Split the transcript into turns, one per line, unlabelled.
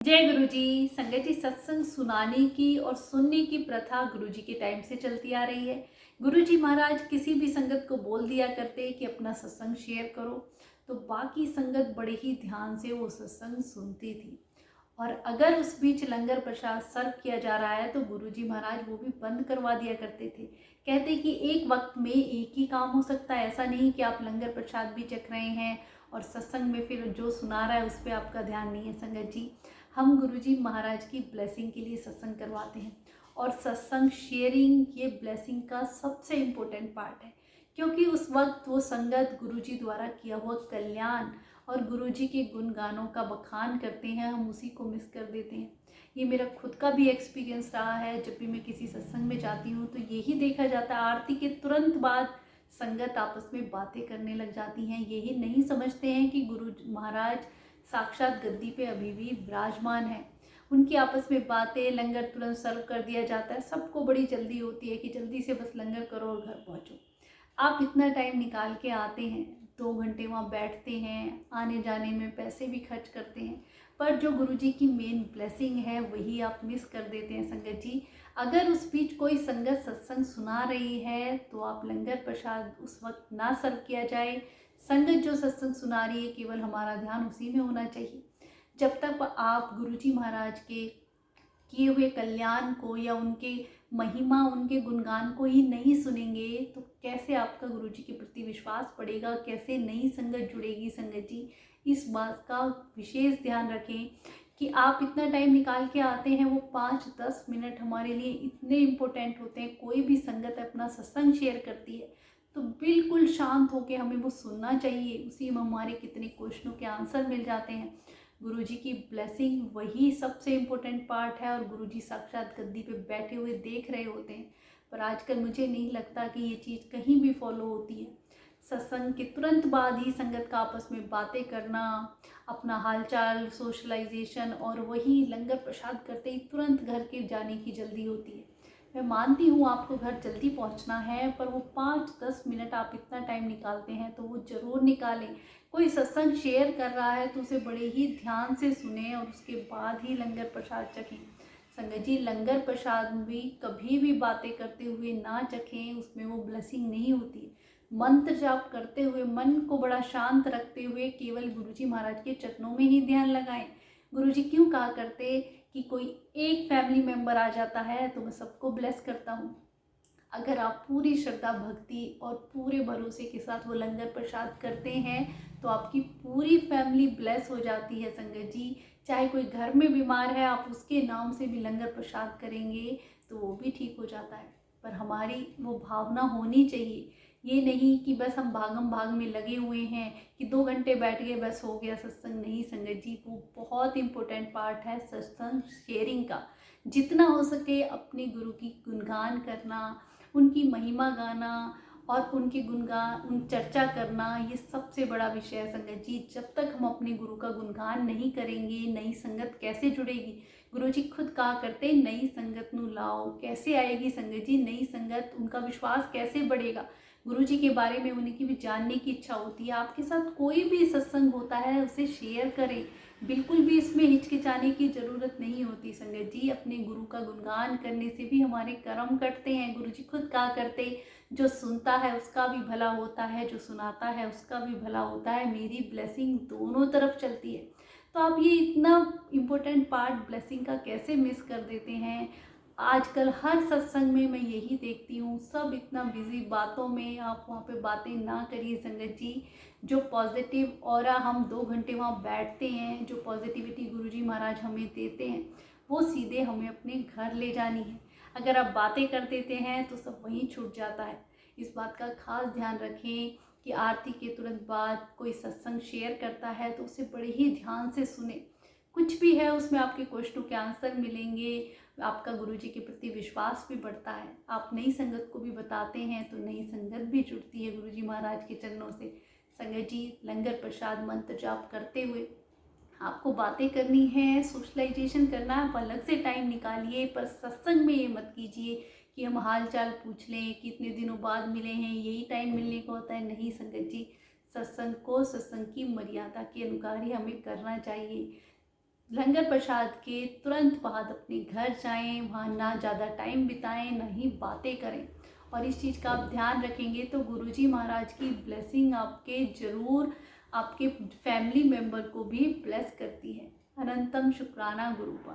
जय गुरु जी। संगत जी, सत्संग सुनाने की और सुनने की प्रथा गुरु जी के टाइम से चलती आ रही है। गुरु जी महाराज किसी भी संगत को बोल दिया करते कि अपना सत्संग शेयर करो, तो बाकी संगत बड़े ही ध्यान से वो सत्संग सुनती थी। और अगर उस बीच लंगर प्रसाद सर्व किया जा रहा है तो गुरु जी महाराज वो भी बंद करवा दिया करते थे। कहते कि एक वक्त में एक ही काम हो सकता है, ऐसा नहीं कि आप लंगर प्रसाद भी चख रहे हैं और सत्संग में फिर जो सुना रहा है उस पर आपका ध्यान नहीं है। संगत जी, हम गुरु जी महाराज की ब्लेसिंग के लिए सत्संग करवाते हैं और सत्संग शेयरिंग ये ब्लेसिंग का सबसे इम्पोर्टेंट पार्ट है, क्योंकि उस वक्त वो संगत गुरु जी द्वारा किया हुआ कल्याण और गुरु जी के गुणगानों का बखान करते हैं, हम उसी को मिस कर देते हैं। ये मेरा खुद का भी एक्सपीरियंस रहा है। जब भी मैं किसी सत्संग में जाती हूँ तो यही देखा जाता है, आरती के तुरंत बाद संगत आपस में बातें करने लग जाती हैं। यही नहीं समझते हैं कि गुरु महाराज साक्षात गद्दी पे अभी भी विराजमान है। उनकी आपस में बातें, लंगर तुरंत सर्व कर दिया जाता है, सबको बड़ी जल्दी होती है कि जल्दी से बस लंगर करो और घर पहुँचो। आप इतना टाइम निकाल के आते हैं, 2 घंटे वहाँ बैठते हैं, आने जाने में पैसे भी खर्च करते हैं, पर जो गुरु जी की मेन ब्लेसिंग है वही आप मिस कर देते हैं। संगत जी, अगर उस बीच कोई संगत सत्संग सुना रही है तो आप लंगर प्रसाद उस वक्त ना सर्व किया जाए। संगत जो सत्संग सुना रही है केवल हमारा ध्यान उसी में होना चाहिए। जब तक आप गुरु जी महाराज के किए हुए कल्याण को या उनके महिमा, उनके गुणगान को ही नहीं सुनेंगे तो कैसे आपका गुरु जी के प्रति विश्वास बढ़ेगा, कैसे नई संगत जुड़ेगी। संगत जी, इस बात का विशेष ध्यान रखें कि आप इतना टाइम निकाल के आते हैं, वो 5-10 मिनट हमारे लिए इतने इम्पोर्टेंट होते हैं। कोई भी संगत अपना सत्संग शेयर करती है तो बिल्कुल शांत होकर हमें वो सुनना चाहिए। उसी में हमारे कितने क्वेश्चनों के आंसर मिल जाते हैं। गुरु जी की ब्लेसिंग वही सबसे इम्पोर्टेंट पार्ट है और गुरु जी साक्षात गद्दी पे बैठे हुए देख रहे होते हैं। पर आजकल मुझे नहीं लगता कि ये चीज़ कहीं भी फॉलो होती है। सत्संग के तुरंत बाद ही संगत का आपस में बातें करना, अपना हालचाल, सोशलाइजेशन और वही लंगर प्रसाद करते ही तुरंत घर के जाने की जल्दी होती है। मैं मानती हूँ आपको घर जल्दी पहुँचना है, पर वो 5-10 मिनट आप इतना टाइम निकालते हैं तो वो ज़रूर निकालें। कोई सत्संग शेयर कर रहा है तो उसे बड़े ही ध्यान से सुने और उसके बाद ही लंगर प्रसाद चखें। संगत जी, लंगर प्रसाद भी कभी भी बातें करते हुए ना चखें, उसमें वो ब्लेसिंग नहीं होती। मंत्र जाप करते हुए, मन को बड़ा शांत रखते हुए केवल गुरु जी महाराज के चरणों में ही ध्यान लगाएं। गुरु जी क्यों कहा करते कि कोई एक फैमिली मेंबर आ जाता है तो मैं सबको ब्लेस करता हूँ। अगर आप पूरी श्रद्धा भक्ति और पूरे भरोसे के साथ वो लंगर प्रसाद करते हैं तो आपकी पूरी फैमिली ब्लेस हो जाती है। संगत जी, चाहे कोई घर में बीमार है, आप उसके नाम से भी लंगर प्रसाद करेंगे तो वो भी ठीक हो जाता है। पर हमारी वो भावना होनी चाहिए, ये नहीं कि बस हम भागम भाग में लगे हुए हैं कि 2 घंटे बैठ गए बस हो गया सत्संग। नहीं संगत जी, वो बहुत इम्पोर्टेंट पार्ट है सत्संग शेयरिंग का। जितना हो सके अपने गुरु की गुणगान करना, उनकी महिमा गाना और उनके गुणगान, उन चर्चा करना, ये सबसे बड़ा विषय है। संगत जी, जब तक हम अपने गुरु का गुणगान नहीं करेंगे नई संगत कैसे जुड़ेगी। गुरु जी खुद कहा करते, नई संगत नू लाओ। कैसे आएगी संगत जी नई संगत, उनका विश्वास कैसे बढ़ेगा। गुरु जी के बारे में उनकी भी जानने की इच्छा होती है। आपके साथ कोई भी सत्संग होता है उसे शेयर करें, बिल्कुल भी इसमें हिचकिचाने की ज़रूरत नहीं होती। संगत जी, अपने गुरु का गुणगान करने से भी हमारे कर्म कटते हैं। गुरु जी खुद कहा करते, जो सुनता है उसका भी भला होता है, जो सुनाता है उसका भी भला होता है। मेरी ब्लेसिंग दोनों तरफ चलती है। तो आप ये इतना इम्पोर्टेंट पार्ट ब्लेसिंग का कैसे मिस कर देते हैं। आजकल हर सत्संग में मैं यही देखती हूँ, सब इतना बिजी बातों में, आप वहाँ पे बातें ना करिए। संगत जी, जो पॉजिटिव ऑरा हम 2 घंटे वहाँ बैठते हैं, जो पॉजिटिविटी गुरुजी महाराज हमें देते हैं, वो सीधे हमें अपने घर ले जानी है। अगर आप बातें कर देते हैं तो सब वहीं छूट जाता है। इस बात का खास ध्यान रखें कि आरती के तुरंत बाद कोई सत्संग शेयर करता है तो उसे बड़े ही ध्यान से सुने। कुछ भी है उसमें आपके क्वेश्चनों के आंसर मिलेंगे, आपका गुरुजी के प्रति विश्वास भी बढ़ता है। आप नई संगत को भी बताते हैं तो नई संगत भी जुड़ती है गुरुजी महाराज के चरणों से। संगत जी, लंगर प्रसाद मंत्र जाप करते हुए आपको बातें करनी है, सोशलाइजेशन करना है, आप अलग से टाइम निकालिए, पर सत्संग में ये मत कीजिए कि हम हाल चाल पूछ लें, कितने दिनों बाद मिले हैं, यही टाइम मिलने का होता है। नहीं संगत जी, सत्संग को सत्संग की मर्यादा के अनुसार ही हमें करना चाहिए। लंगर प्रसाद के तुरंत बाद अपने घर जाएं, वहाँ ना ज़्यादा टाइम बिताएं, ना ही बातें करें। और इस चीज़ का आप ध्यान रखेंगे तो गुरुजी महाराज की ब्लेसिंग आपके ज़रूर आपके फैमिली मेम्बर को भी ब्लेस करती है। अनंतम शुक्राना गुरुपाद।